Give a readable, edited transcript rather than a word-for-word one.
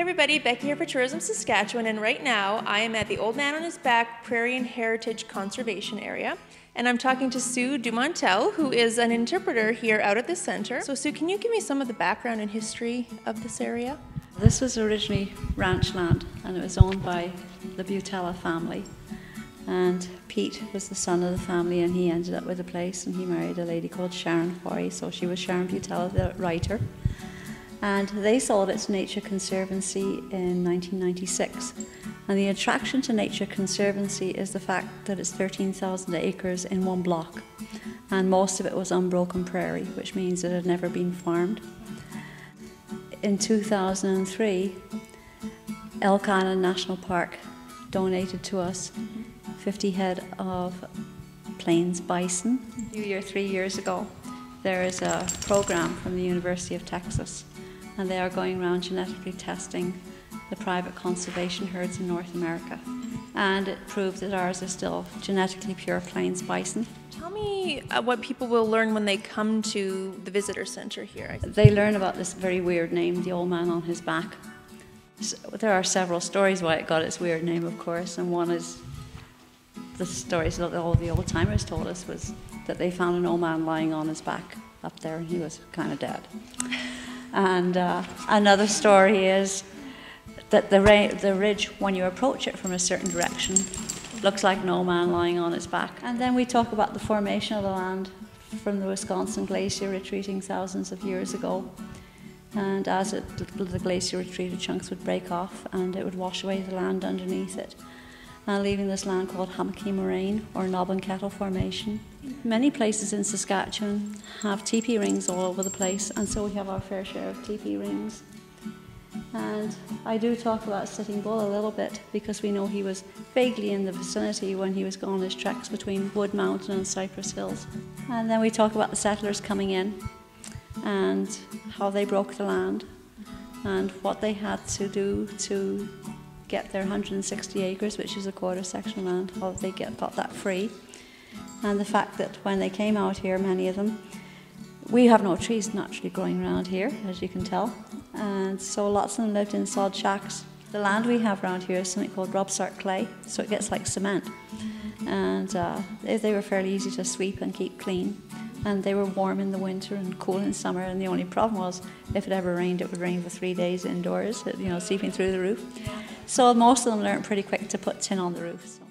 everybody, Becky here for Tourism Saskatchewan, and right now I am at the Old Man on His Back Prairie and Heritage Conservation Area, and I'm talking to Sue Dumontel, who is an interpreter here out at the center. So Sue, can you give me some of the background and history of this area? This was originally ranch land, and it was owned by the Butella family. And Pete was the son of the family, and he ended up with the place, and he married a lady called Sharon Quarry, so she was Sharon Butella, the writer. And they sold it to Nature Conservancy in 1996. And the attraction to Nature Conservancy is the fact that it's 13,000 acres in one block. And most of it was unbroken prairie, which means it had never been farmed. In 2003, Elk Island National Park donated to us 50 head of Plains Bison. 3 years ago, there is a program from the University of Texas, and they are going around genetically testing the private conservation herds in North America. And it proved that ours is still genetically pure Plains Bison. Tell me what people will learn when they come to the visitor center here. They learn about this very weird name, the Old Man on His Back. So there are several stories why it got its weird name, of course, and one is the stories that all the old timers told us was that they found an old man lying on his back up there, and he was kind of dead. And another story is that the ridge, when you approach it from a certain direction, looks like an old man lying on his back. And then we talk about the formation of the land from the Wisconsin glacier retreating thousands of years ago. And as the glacier retreated, chunks would break off and it would wash away the land underneath it, leaving this land called Hammocky moraine or knob and kettle formation. Many places in Saskatchewan have teepee rings all over the place, and so we have our fair share of teepee rings. And I do talk about Sitting Bull a little bit because we know he was vaguely in the vicinity when he was going on his treks between Wood Mountain and Cypress Hills. And then we talk about the settlers coming in and how they broke the land and what they had to do to get their 160 acres, which is a quarter section of land, how they got that free. And the fact that when they came out here, many of them, we have no trees naturally growing around here, as you can tell, and so lots of them lived in sod shacks. The land we have around here is something called rubsart clay, so it gets like cement. And they were fairly easy to sweep and keep clean. And they were warm in the winter and cool in summer, and the only problem was if it ever rained, it would rain for 3 days indoors, seeping through the roof. So most of them learned pretty quick to put tin on the roof. So.